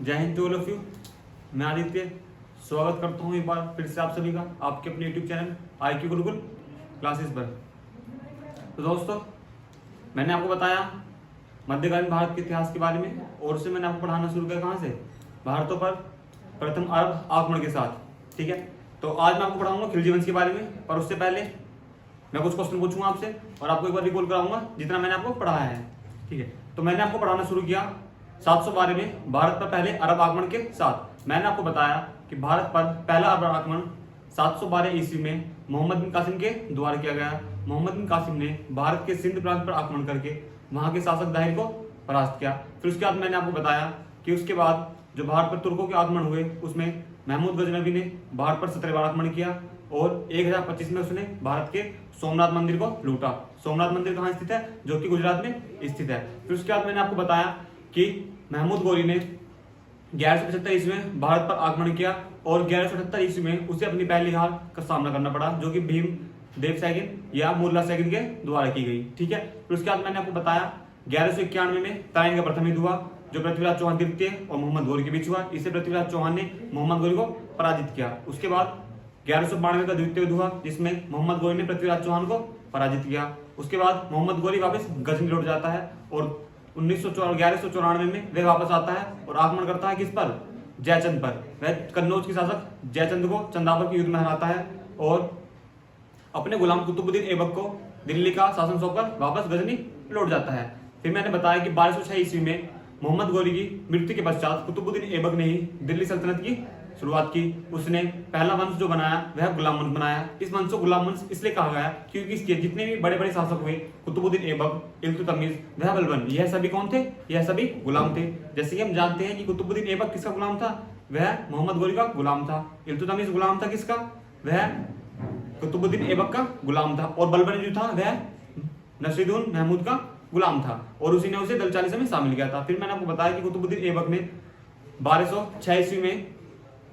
जय हिंद to all of you. मैं आदित्य स्वागत करता हूँ एक बार फिर से आप सभी का आपके अपने YouTube channel IQ Gurukul classes पर। तो दोस्तों, मैंने आपको बताया मध्यकालीन भारत के इतिहास के बारे में और उससे मैंने आपको पढ़ाना शुरू किया कहाँ से, भारतों पर प्रथम अरब आक्रमण के साथ। ठीक है, तो आज मैं आपको पढ़ाऊंगा खिलजी वंश के बारे में, पर उससे पहले मैं कुछ क्वेश्चन पूछूंगा आपसे और आपको एक बार रिकॉल कराऊंगा जितना मैंने आपको पढ़ाया है। ठीक है, तो मैंने आपको पढ़ाना शुरू किया 712 में भारत पर पहले अरब आक्रमण के साथ। मैंने आपको बताया कि भारत पर पहला अरब आक्रमण 712 ईस्वी में मोहम्मद बिन कासिम के द्वारा किया गया। मोहम्मद बिन कासिम ने भारत के सिंध प्रांत पर आक्रमण करके वहां के शासक दाहिर को परास्त किया। फिर उसके बाद मैंने आपको बताया कि उसके बाद जो भारत पर तुर्कों के आक्रमण हुए उसमें महमूद गजनवी ने भारत पर 17 बार आक्रमण किया और 1025 में उसने भारत के सोमनाथ मंदिर को लूटा। सोमनाथ मंदिर कहाँ स्थित है? जो कि गुजरात में स्थित है। फिर उसके बाद मैंने आपको बताया कि महमूद गौरी ने 1175 ईस्वी में भारत पर आक्रमण किया और 1178 ईस्वी में उसे अपनी पहली हार का सामना करना पड़ा, जो कि भीम देव सैगिन या मुल्ला सैगिन के द्वारा की गई। ठीक है, फिर उसके बाद मैंने आपको बताया 1191 में तराइन का प्रथम युद्ध हुआ, जो पृथ्वीराज चौहान द्वितीय और मोहम्मद गौरी के बीच हुआ। इसे पृथ्वीराज चौहान ने मोहम्मद गौरी को पराजित किया। उसके बाद 1192 का द्वितीय युद्ध हुआ, जिसमें मोहम्मद गौरी ने पृथ्वीराज चौहान को पराजित किया। उसके बाद मोहम्मद गौरी वापस गजनी लौट जाता है और 1194 में वह वापस आता है और आक्रमण करता है किस पर? जयचंद पर। वह कन्नौज के शासक जयचंद को चंदावर के युद्ध में हराता है और अपने गुलाम कुतुबुद्दीन ऐबक को दिल्ली का शासन सौंपकर वापस गजनी लौट जाता है। फिर मैंने बताया कि 1206 ईस्वी में मोहम्मद गौरी की मृत्यु के पश्चात कुतुबुद्दीन ऐबक ने ही दिल्ली सल्तनत की शुरुआत की। उसने पहला वंश जो बनाया वह गुलाम वंश बनाया। इस वंश को गुलाम वंश इसलिए कहा गया क्योंकि इसके जितने भी बड़े बड़े शासक हुए, कुतुबुद्दीन ऐबक, इल्तुतमिश, वह बलबन, यह सभी कौन थे? यह सभी गुलाम थे। जैसे कि हम जानते हैं कि कुतुबुद्दीन ऐबक किसका गुलाम था? वह मोहम्मद गौरी का गुलाम था। इल्तुतमिश गुलाम था किसका? वह कुतुबुद्दीन ऐबक का गुलाम था। और बलबन जो था वह नसीरुद्दीन महमूद का गुलाम था और उसी ने उसे दल चालीसा में शामिल किया था। फिर मैंने आपको बताया कि कुतुबुद्दीन ऐबक ने 1206 ईस्वी में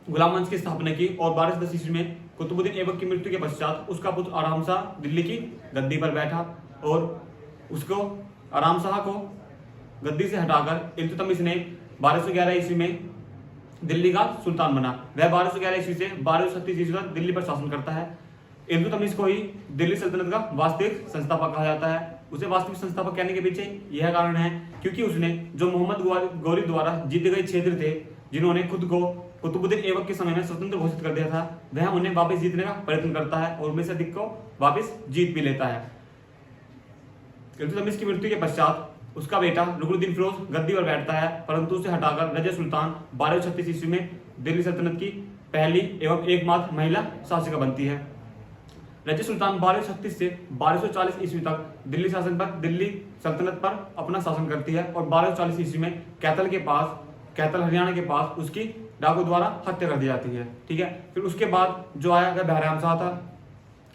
गुलाम वंश की स्थापना की और 1210 ईस्वी में कुतुबुद्दीन ऐबक की मृत्यु के पश्चात उसका पुत्र आराम शाह दिल्ली की गद्दी पर बैठा और उसको आराम शाह को गद्दी से हटाकर इल्तुतमिश ने 1211 ईस्वी में दिल्ली का सुल्तान बना। वह 1211 ईस्वी से 1236 ईस्वी तक दिल्ली पर शासन करता है। इल्तुतमिश को ही दिल्ली सल्तनत का वास्तविक संस्थापक कहा जाता है। उसे वास्तविक संस्थापक कहने के पीछे यह कारण है क्योंकि उसने जो मोहम्मद गौरी द्वारा जीते गए क्षेत्र थे, जिन्होंने खुद को कुतुबुद्दीन ऐबक के समय में स्वतंत्र घोषित कर दिया था, वह उन्हें वापस जीतने का प्रयत्न करता है और उनमें से अधिक को वापस जीत भी लेता है। इल्तुतमिश की मृत्यु के पश्चात उसका बेटा रुकनुद्दीन फिरोज गद्दी पर बैठता है, परंतु उसे हटाकर रजिया सुल्तान 1236 ईस्वी में दिल्ली सल्तनत की पहली एवं एकमात्र महिला शासिका बनती है। रजिया सुल्तान 1236 से 1240 ईस्वी तक दिल्ली शासन पर दिल्ली सल्तनत पर अपना शासन करती है और 1240 ईस्वी में कैथल हरियाणा के पास उसकी डाकू द्वारा हत्या कर दी जाती है। ठीक है, फिर उसके बाद जो आया वह बहराम शाह था,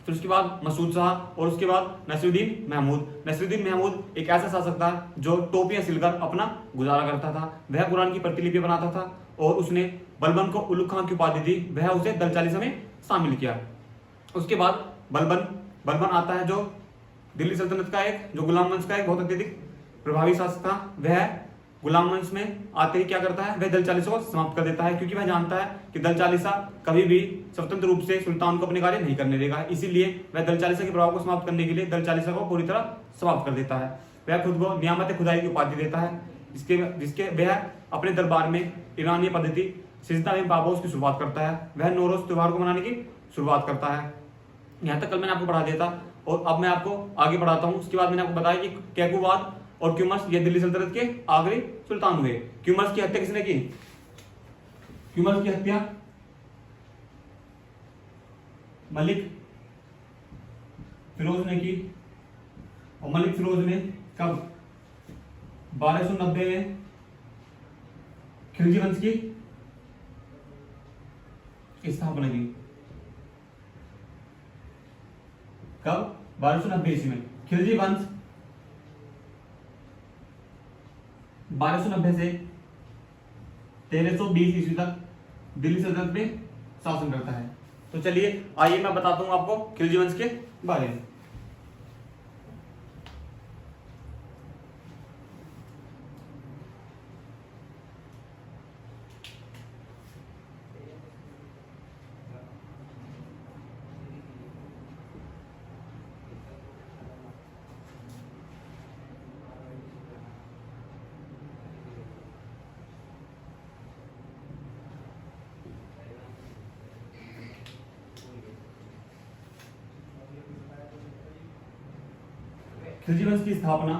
फिर उसके बाद मसूद शाह और उसके बाद नसीरुद्दीन महमूद। नसीरुद्दीन महमूद एक ऐसा शासक था जो टोपियां सिलकर अपना गुजारा करता था। वह कुरान की प्रतिलिपि बनाता था और उसने बलबन को उलुग खां की उपाधि दी। वह उसे दल चालीसा में शामिल किया। उसके बाद बलबन आता है, जो दिल्ली सल्तनत का जो गुलाम वंश का एक बहुत अत्यधिक प्रभावी शासक था। वह गुलाम वंश में आते ही क्या करता है? वह दल चालीसा को समाप्त कर देता है, क्योंकि वह जानता है कि दल चालीसा कभी भी स्वतंत्र रूप से सुल्तान को अपने कार्य नहीं करने देगा। इसीलिए वह दल चालीसा के प्रभाव को समाप्त करने के लिए दल चालीसा को पूरी तरह समाप्त कर देता है। वह खुद को नियामत खुदाई की उपाधि देता है, जिसके वह अपने दरबार में ईरानी पद्धति सिजदा में पापोस की शुरुआत करता है। वह नौरोज त्योहार को मनाने की शुरुआत करता है। यहाँ तक कल मैंने आपको पढ़ा दिया था और अब मैं आपको आगे पढ़ाता हूँ। उसके बाद मैंने आपको बताया कि कैकुबाद और क्यूमर्स ये दिल्ली सल्तनत के आखिरी सुल्तान हुए। क्यूमर्स की हत्या किसने की? क्यूमर्स की हत्या मलिक फिरोज ने की और मलिक फिरोज ने कब? 1290 में खिलजी वंश की स्थापना की। कब? 1290 ईस्वी में। खिलजी वंश 1290 से 1320 ईस्वी तक दिल्ली सल्तनत में शासन करता है। तो चलिए आइए मैं बताता हूं आपको खिलजी वंश के बारे में। खिलजी वंश की स्थापना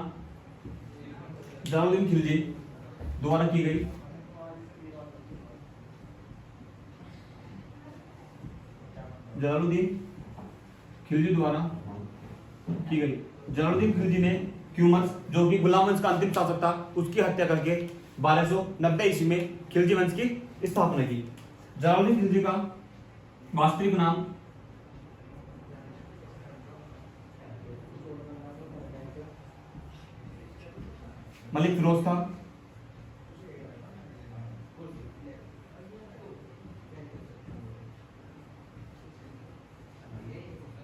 जलालुद्दीन खिलजी द्वारा की गई। जलालुद्दीन खिलजी द्वारा की गई। जलालुद्दीन खिलजी ने क्यूमर्स, जो कि गुलाम वंश का अंतिम शासक था, उसकी हत्या करके 1290 ईस्वी में खिलजी वंश की स्थापना की। जलालुद्दीन खिलजी का वास्तविक नाम मलिक फिरोज था।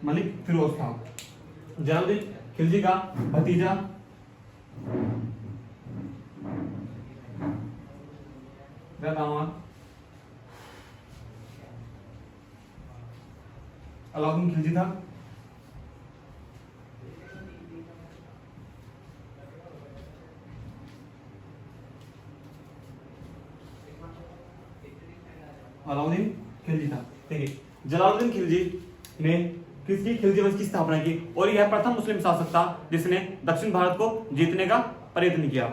मलिक फिरोज था। जलालुद्दीन खिलजी का भतीजा दामाद अलाउद्दीन खिलजी था। अलाउद्दीन खिलजी था। ठीक है, जलालुद्दीन खिलजी ने किसकी खिलजी वंश की स्थापना की और यह प्रथम मुस्लिम शासक था जिसने दक्षिण भारत को जीतने का प्रयत्न किया।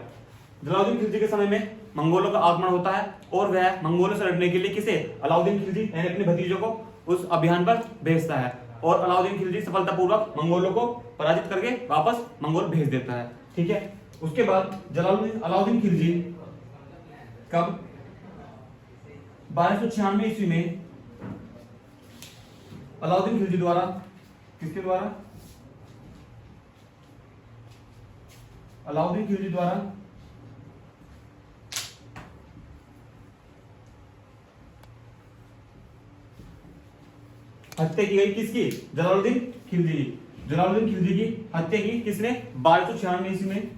जलालुद्दीन खिलजी के समय में मंगोलों का आगमन होता है और वह मंगोलों से लड़ने के लिए किसे, अलाउद्दीन खिलजी यानी अपने भतीजों को उस अभियान पर भेजता है और अलाउद्दीन खिलजी सफलतापूर्वक मंगोलों को पराजित करके वापस मंगोल भेज देता है। ठीक है, उसके बाद अलाउद्दीन खिलजी कब 1296 ईस्वी में अलाउद्दीन खिलजी द्वारा, किसके द्वारा, अलाउद्दीन खिलजी द्वारा हत्या की गई। किसकी, जलालुद्दीन खिलजी की। जलालुद्दीन खिलजी की हत्या की किसने, 1296 ईस्वी में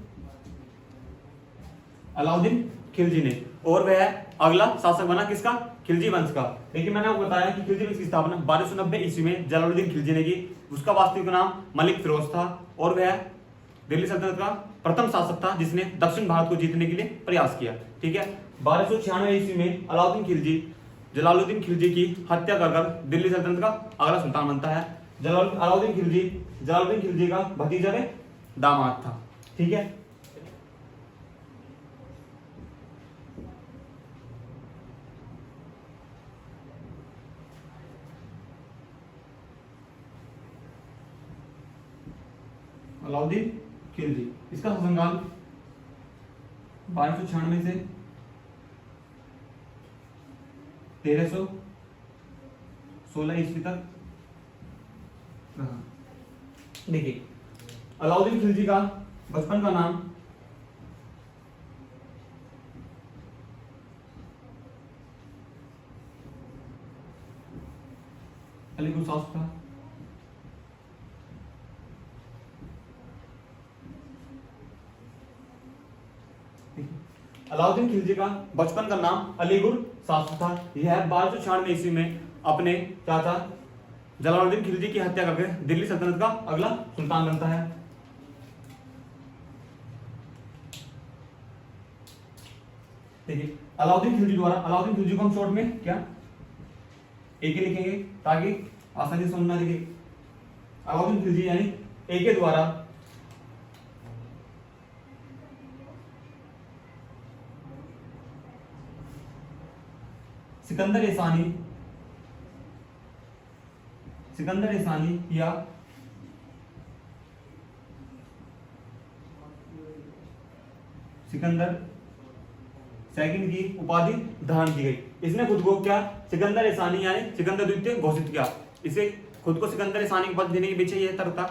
अलाउद्दीन खिलजी ने, और वह अगला शासक बना किसका, खिलजी वंश का। लेकिन मैंने आपको बताया कि खिलजी वंश की स्थापना 1290 ईस्वी में जलालुद्दीन खिलजी ने की। उसका वास्तविक नाम मलिक फिरोज था और वह दिल्ली सल्तनत का प्रथम शासक था जिसने दक्षिण भारत को जीतने के लिए प्रयास किया। ठीक है, 1296 ईस्वी में अलाउद्दीन खिलजी जलालुद्दीन खिलजी की हत्या कर दिल्ली सल्तनत का अगला सुल्तान बनता है। अलाउद्दीन खिलजी का भतीजा व दामाद था। ठीक है, अलाउद्दीन खिलजी, इसका शासनकाल 1296 से 1316 ईस्वी तक रहा। देखिए, अलाउद्दीन खिलजी का बचपन का नाम अलीकुल साफ था। अलाउद्दीन खिलजी का बचपन का नाम अलीगुर शासक था। यह 1296 ईस्वी में अपने चाचा जलालुद्दीन खिलजी की हत्या करके दिल्ली सल्तनत का अगला सुल्तान बनता है। देखिए, अलाउद्दीन खिलजी द्वारा, अलाउद्दीन खिलजी को हम शॉर्ट में क्या एके लिखेंगे ताकि आसानी से समझना। देखिए, अलाउद्दीन खिलजी यानी एके द्वारा सिकंदर एसानी या सिकंदर सेकंड की उपाधि धारण की गई। इसने खुद को क्या, सिकंदर एसानी यानी सिकंदर द्वितीय घोषित किया। इसे खुद को सिकंदर एसानी की उपाधि देने के पीछे यह तर्क था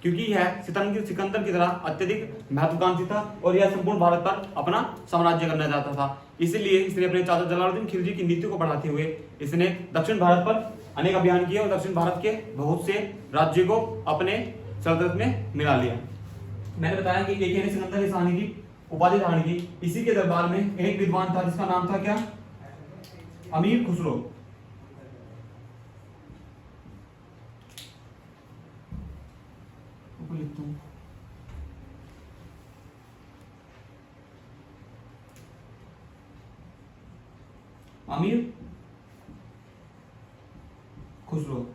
क्योंकि यह सिकंदर की तरह अत्यधिक महत्वाकांक्षी था और यह संपूर्ण भारत पर अपना साम्राज्य करना चाहता था। इसलिए इसने अपने चाचा जलालुद्दीन खिलजी की नीति को बढ़ाते हुए इसने दक्षिण भारत पर अनेक अभियान किए और दक्षिण भारत के बहुत से राज्यों को अपने सल्तनत में मिला लिया। मैंने बताया कि एक ने सिकंदर एसानी की उपाधि धारण की। इसी के दरबार में एक विद्वान था जिसका नाम था क्या, अमीर खुसरो। अमीर खुसरो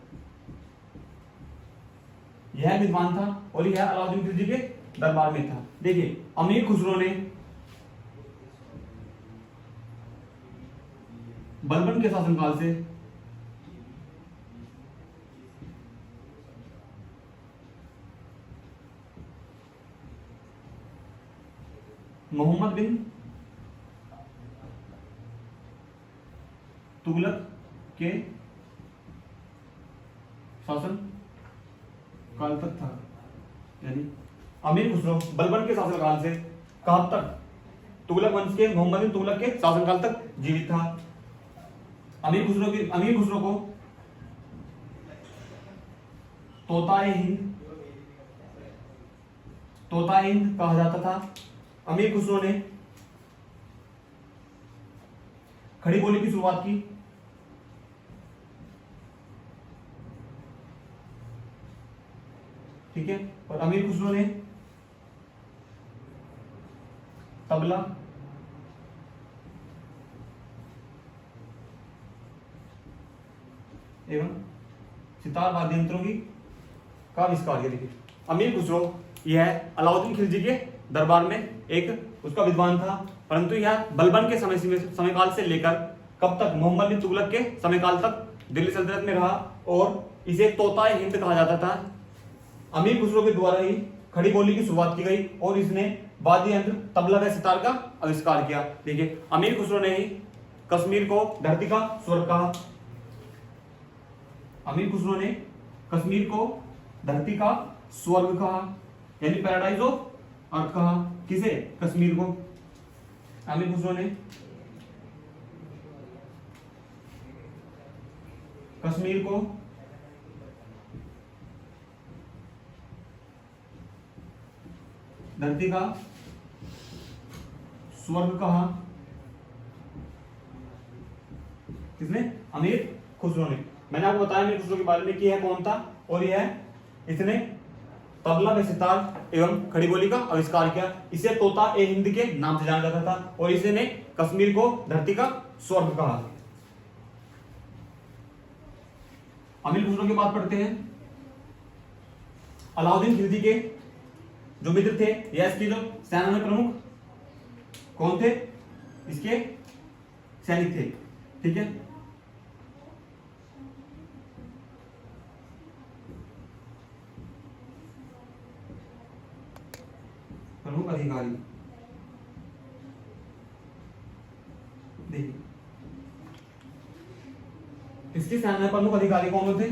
यह विद्वान था और यह अलाउद्दीन खिलजी के दरबार में था। देखिए अमीर खुसरो ने बलबन के शासनकाल से मोहम्मद बिन तुगलक के शासन काल तक था। यानी अमीर खुसरो बलबन के शासनकाल से कब तक? तुगलक वंश के मोहम्मद बिन तुगलक के शासनकाल तक जीवित था। अमीर खुसरो को तोताए हिंद कहा जाता था। अमीर खुसरो ने खड़ी बोली की शुरुआत की। ठीक है, और अमीर खुसरो ने तबला एवं सितार वाद्य यंत्रों की का आविष्कार किया। देखिए अमीर खुसरो यह अलाउद्दीन खिलजी के दरबार में एक उसका विद्वान था, परंतु यह बलबन के समयकाल से लेकर कब तक? मोहम्मद बिन तुगलक के समयकाल तक दिल्ली सल्तनत में रहा और इसे तोताए हिंद कहा जाता था। अमीर खुसरो के द्वारा ही खड़ी बोली की शुरुआत की गई और इसने वाद्य यंत्र तबला व सितार का आविष्कार किया। देखिए अमीर खुसरो ने ही कश्मीर को धरती का स्वर्ग कहा। अमीर खुसरो ने कश्मीर को धरती का स्वर्ग कहा, यानी पैराडाइज ऑफ अर्थ कहा। किसे? कश्मीर को। अमीर खुसरो ने कश्मीर को धरती का स्वर्ग कहा। किसने? अमीर खुसरो ने। मैंने आपको बताया अमीर खुसरो के बारे में कि यह कौन था, और यह इसने तबला व सितार एवं खड़ी बोली का आविष्कार किया। इसे तोता ए हिंद के नाम से जाना जाता था और इसने कश्मीर को धरती का स्वर्ग कहा। अमीर खुसरो की बात पढ़ते हैं। अलाउद्दीन खिलजी के जो मित्र थे या इसकी जो सेना में प्रमुख कौन थे? इसके सैनिक थे। ठीक है, प्रमुख अधिकारी। देखिए इसकी सेना में प्रमुख अधिकारी कौन थे?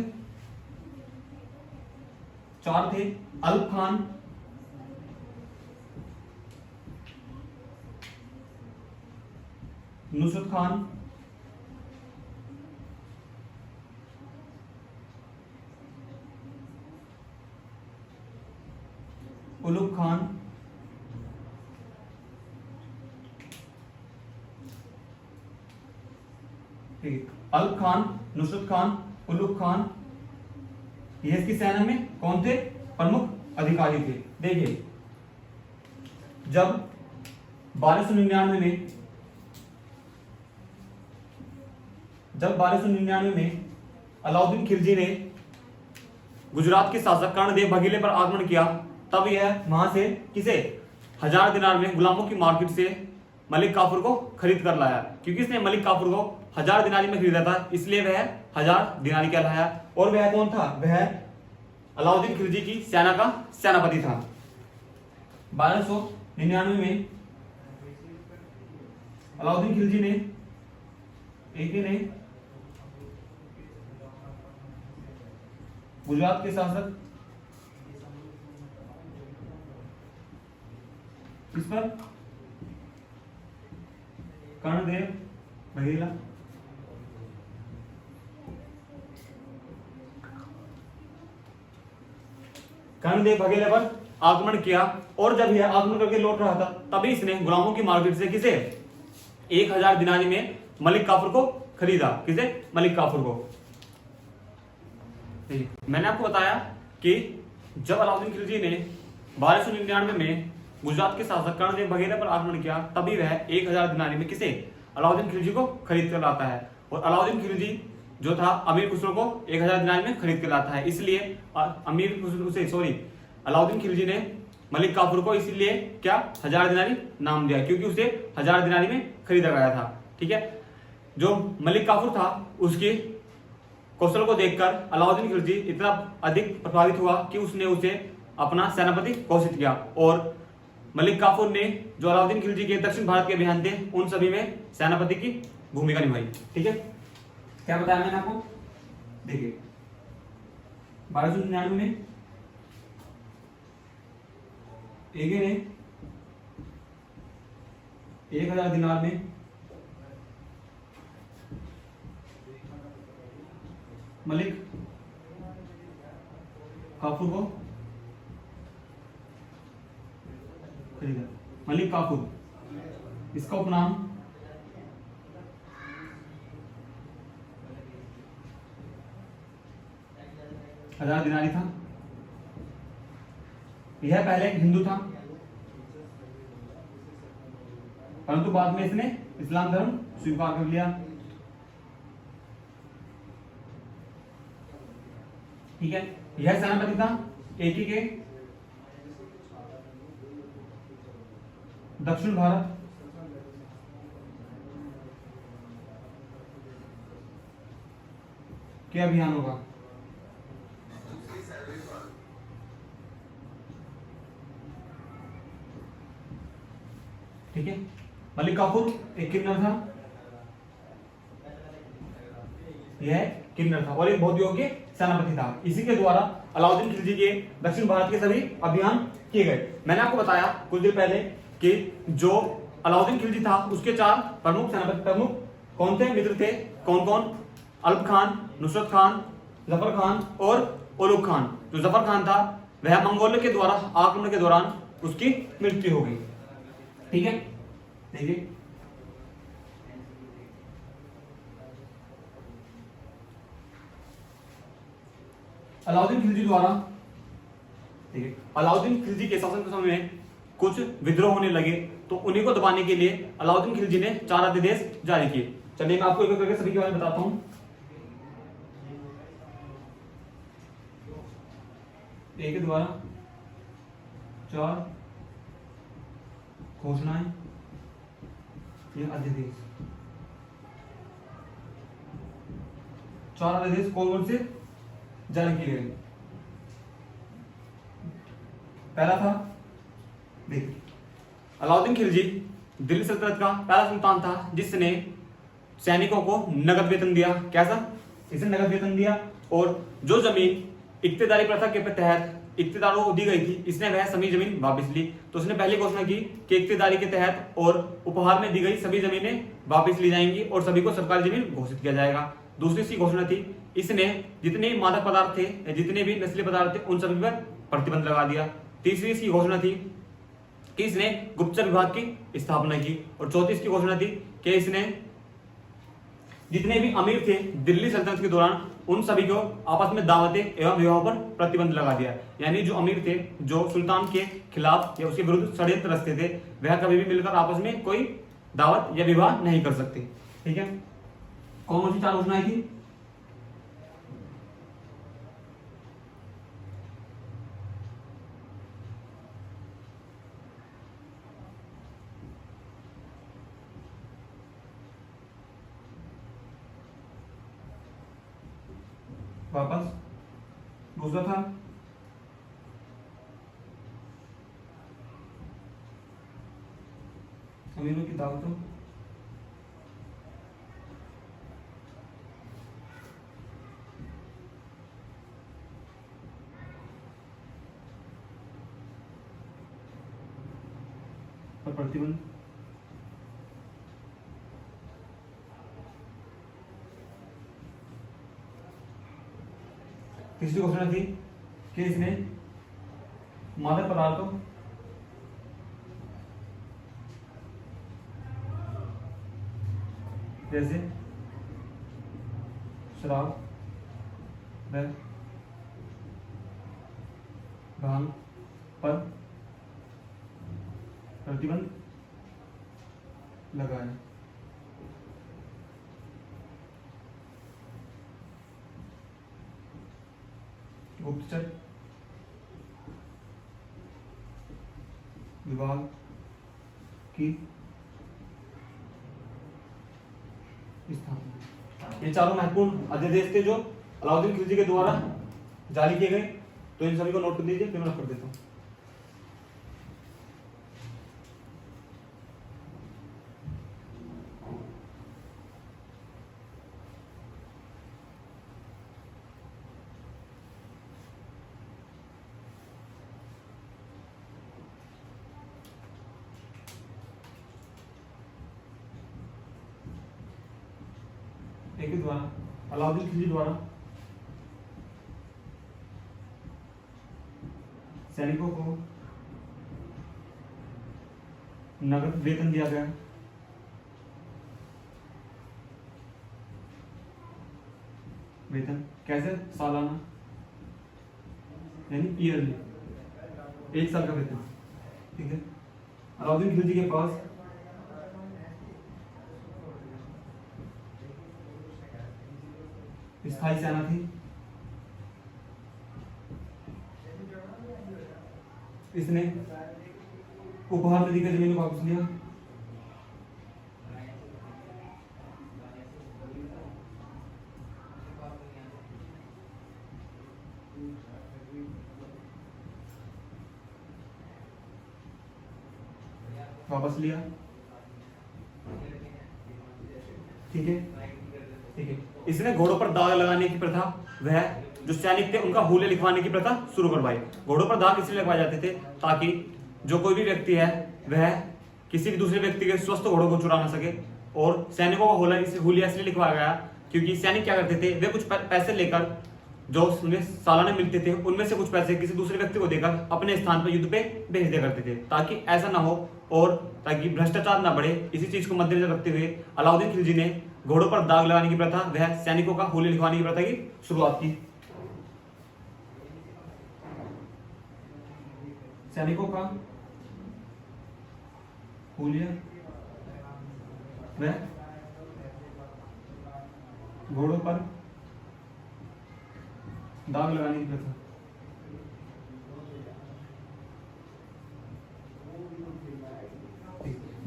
4 थे। अल्प खान, नुसरत खान, उलुग खान, अल्प खान, नुसरत खान, उलुग खान, ये इसकी सेना में कौन थे? प्रमुख अधिकारी थे। देखिए जब 1299 में अलाउद्दीन खिलजी ने गुजरात के शासक कर्णदेव भगीले पर आक्रमण किया, तब यह वहां से किसे 1000 दिनार में गुलामों की मार्केट से मलिक काफूर को खरीद कर लाया। क्योंकि इसने मलिक काफूर को 1000 दिनारी में खरीदा था, इसलिए वह 1000 दिनारी कहलाया। और वह कौन था? वह अलाउद्दीन खिलजी की सेना का सेनापति था। 1299 में अलाउद्दीन खिलजी ने गुजरात के शासक किस पर? कर्णदेव बघेला। कर्णदेव बघेला पर आक्रमण किया और जब यह आक्रमण करके लौट रहा था तभी इसने गुलामों की मार्केट से किसे 1000 दिनारी में मलिक काफूर को खरीदा। किसे? मलिक काफूर को। मैंने आपको बताया कि जब अलाउद्दीन खिलजी ने 1299 में गुजरात के शासक कर्णदेव बघेला पर आक्रमण किया तभी वह 1000 दिनारी में किसे? अलाउद्दीन खिलजी को खरीद कर लाता है। और अलाउद्दीन खिलजी जो था अमीर खुसरो को 1000 दिनारी में खरीद कर लाता है। इसलिए अलाउद्दीन खिलजी ने मलिक काफूर को इसीलिए क्या 1000 दिनारी नाम दिया, क्योंकि उसे 1000 दिनारी में खरीदा गया था। ठीक है, जो मलिक काफूर था उसकी कौशल को देखकर अलाउद्दीन खिलजी इतना अधिक प्रभावित हुआ कि उसने उसे अपना सेनापति घोषित किया, और मलिक काफूर ने जो अलाउद्दीन खिलजी के दक्षिण भारत के अभियान थे उन सभी में सेनापति की भूमिका निभाई। ठीक है, क्या बताया मैंने आपको, देखिए 1299 में एगे ने 1000 दिनार में मलिक काफूर को खरीदा। मलिक काफूर, इसका उपनाम हजार दिनारी था। यह पहले एक हिंदू था, परंतु बाद में इसने इस्लाम धर्म स्वीकार कर लिया। ठीक है, यह सेनापति था एकी के दक्षिण भारत के अभियानों का। ठीक है, मलिक काफूर एक किन्नर था, यह किन्नर था और एक बहुत योग्य सेनापति था। इसी के द्वारा अलाउद्दीन खिलजी के दक्षिण भारत के सभी अभियान किए गए। मैंने आपको बताया कुछ देर पहले कि जो अलाउद्दीन खिलजी था उसके 4 प्रमुख सेनापति प्रमुख कौन थे, मित्र थे, कौन कौन, अल्प खान, नुसरत खान, जफर खान और ओलुग खान। जो जफर खान था वह मंगोलों के द्वारा आक्रमण के दौरान उसकी मृत्यु हो गई। ठीक है, देखिए अलाउद्दीन खिलजी द्वारा, देखिए अलाउद्दीन खिलजी के शासन के समय में कुछ विद्रोह होने लगे, तो उन्हीं को दबाने के लिए अलाउद्दीन खिलजी ने 4 आदेश जारी किए। चलिए मैं आपको एक एक करके सभी के बारे में बताता हूं। एक के द्वारा 4 घोषणाएं, ये अध्यादेश, 4 अध्यादेश कौन से जारी किए गए। पहला था, देखिए अलाउद्दीन खिलजी दिल्ली सल्तनत का पहला सुल्तान था जिसने सैनिकों को नगद वेतन दिया। कैसा, इसे नगद वेतन दिया, और जो जमीन इक्तेदारी प्रथा के तहत इक्तेदारों को दी गई थी इसने वह सभी जमीन वापस ली। तो उसने पहले घोषणा की कि इक्तेदारी के तहत और उपहार में दी गई सभी जमीनें वापस ली जाएंगी और सभी को सरकारी जमीन घोषित किया जाएगा। दूसरी सी घोषणा थी, इसने जितने मादक पदार्थ थे, जितने भी नस्ली पदार्थ थे उन सभी पर प्रतिबंध लगा दिया। तीसरी इसकी घोषणा थी कि इसने गुप्तचर विभाग की स्थापना की, और चौथी इसकी घोषणा थी कि इसने जितने भी अमीर थे दिल्ली सल्तनत के दौरान उन सभी को आपस में दावतें एवं विवाह पर प्रतिबंध लगा दिया। यानी जो अमीर थे, जो सुल्तान के खिलाफ या उसके विरुद्ध षड्यंत्र रचते थे, वह कभी भी मिलकर आपस में कोई दावत या विवाह नहीं कर सकते। ठीक है, कौन सी 4 घोषणाएं थी, वापस। दूसरा था अमीरों की दावतों, पर प्रतिबंध। तीसरी घोषणा थी कि इसने मादक पदार्थों जैसे शराब व भांग पर प्रतिबंध लगाया। गुप्तचर विभाग की स्थापना। ये चारों महत्वपूर्ण अध्यादेश थे जो अलाउद्दीन खिलजी के द्वारा जारी किए गए। तो इन सभी को नोट कर दीजिए, फिर मैं कर देता हूँ। एक द्वारा अलाउद्दीन खिलजी द्वारा सैनिकों को नगद वेतन दिया गया। वेतन कैसे? सालाना, यानी ईयरली, 1 साल का वेतन। ठीक है। अलाउद्दीन खिलजी के पास स्थायी सेना थी। इसने उपहार नदी का जमीन वापस लिया। ठीक है, ठीक है। इसने घोड़ों पर दाग लगाने की प्रथा, वह जो सैनिक थे उनका हुले लिखवाने की प्रथा शुरू करवाई। घोड़ों पर दाग इसलिए लगवाए जाते थे ताकि जो कोई भी व्यक्ति है वह किसी भी दूसरे व्यक्ति के स्वस्थ घोड़ों को चुरा ना सके। और सैनिकों का हुलिया इसलिए लिखवाया गया क्योंकि सैनिक क्या करते थे, वे कुछ पैसे लेकर जो उन्हें सालाना मिलते थे उनमें से कुछ पैसे किसी दूसरे व्यक्ति को देकर अपने स्थान पर युद्ध पे भेज दिया करते थे, ताकि ऐसा ना हो और ताकि भ्रष्टाचार ना बढ़े। इसी चीज को मद्देनजर रखते हुए अलाउद्दीन खिलजी ने घोड़ों पर दाग लगाने की प्रथा, वह सैनिकों का हुलिया लिखवाने की प्रथा की शुरुआत की। सैनिकों का हुलिया वह घोड़ों पर दाग लगाने की प्रथा।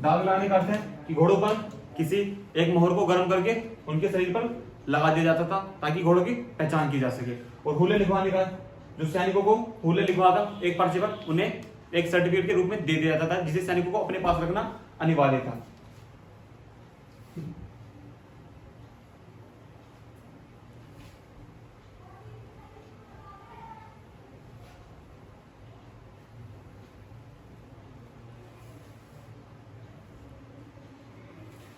दाग लगाने का अर्थ है कि घोड़ों पर किसी एक मोहर को गर्म करके उनके शरीर पर लगा दिया जाता था ताकि घोड़ों की पहचान की जा सके। और हुले लिखवाने का, जो सैनिकों को हुले लिखवाकर एक पर्चे पर उन्हें एक सर्टिफिकेट के रूप में दे दिया जाता था, जिसे सैनिकों को अपने पास रखना अनिवार्य था।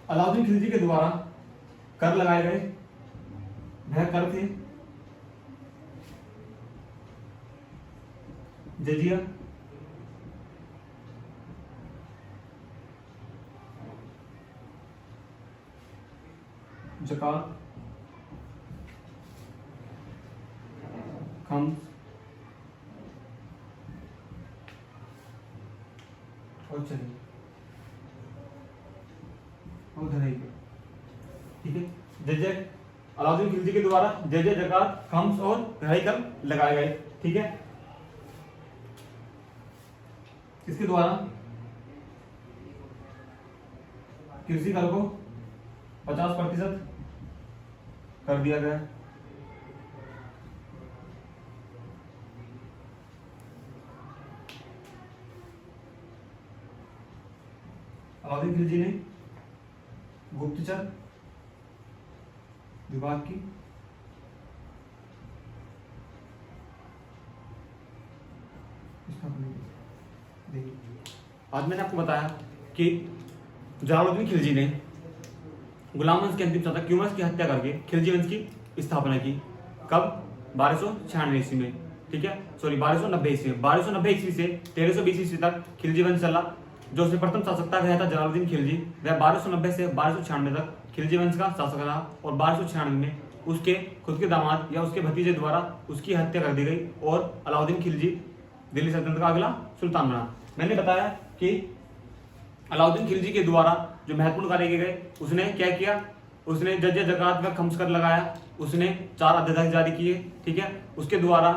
अलाउद्दीन खिलजी के द्वारा कर लगाए गए वह कर थे जजिया, ज़कात, खम्स और चलिए और धराई के। ठीक है। जजे अलाउद्दीन खिलजी के द्वारा जजे, ज़कात, खम्स और धराई कर लगाए गए। ठीक है। इसके द्वारा कृषि कर को 50% कर दिया गया। अलाउद्दीन खिलजी ने गुप्तचर विभाग की स्थापना की। आज मैंने आपको बताया कि जलालुद्दीन खिलजी ने गुलाम वंश के अंतिम शासक क्यूमर्स की हत्या करके खिलजी वंश की स्थापना की। कब? 1296 ईस्वी में। ठीक है, सॉरी 1290 ईस्वी में। 1290 ईस्वी से 1320 ईस्वी तक खिलजी वंश चला। जो उससे प्रथम शासक था वह था जलालुद्दीन खिलजी। वह 1290 से 1296 तक खिलजी वंश का शासक रहा और 1296 में उसके खुद के दामाद या उसके भतीजे द्वारा उसकी हत्या कर दी गई और अलाउद्दीन खिलजी दिल्ली सल्तनत का अगला सुल्तान बना। मैंने बताया कि अलाउद्दीन खिलजी के द्वारा जो महत्वपूर्ण कार्य किए गए, उसने क्या किया, उसने जजिया, ज़कात का खम्स कर लगाया, उसने 4 अध्यादेश जारी किए। ठीक है। उसके द्वारा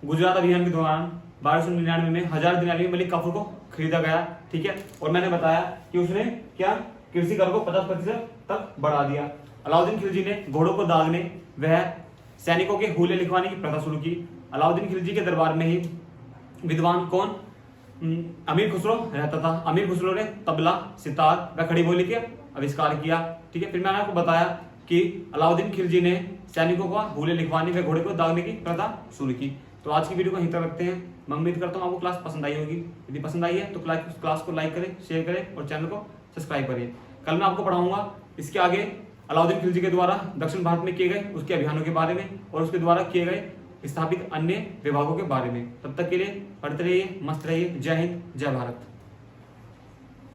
गुजरात अभियान के दौरान 1299 में 1000 दिनार में मलिक काफूर को खरीदा गया, ठीक है। और मैंने बताया कि उसने क्या कृषि कर को 50% तक बढ़ा दिया। अलाउद्दीन खिलजी ने घोड़ों को दागने वह सैनिकों के हुले लिखवाने की प्रथा शुरू की। अलाउद्दीन खिलजी के दरबार में ही विद्वान कौन अमीर खुसरो रहता था। अमीर खुसरो ने तबला, सितार व खड़ी बोली के आविष्कार किया, ठीक है। फिर मैंने आपको बताया कि अलाउद्दीन खिलजी ने सैनिकों को हुले लिखवाने व घोड़े को दागने की प्रथा शुरू की। तो आज की वीडियो को यहीं तक रखते हैं। मैं उम्मीद करता हूँ आपको क्लास पसंद आई होगी। यदि पसंद आई है तो क्लास को लाइक करें, शेयर करें और चैनल को सब्सक्राइब करें। कल मैं आपको पढ़ाऊंगा इसके आगे अलाउद्दीन खिलजी के द्वारा दक्षिण भारत में किए गए उसके अभियानों के बारे में और उसके द्वारा किए गए स्थापित अन्य विभागों के बारे में। तब तक के लिए पढ़ते रहिए, मस्त रहिए। जय हिंद, जय भारत।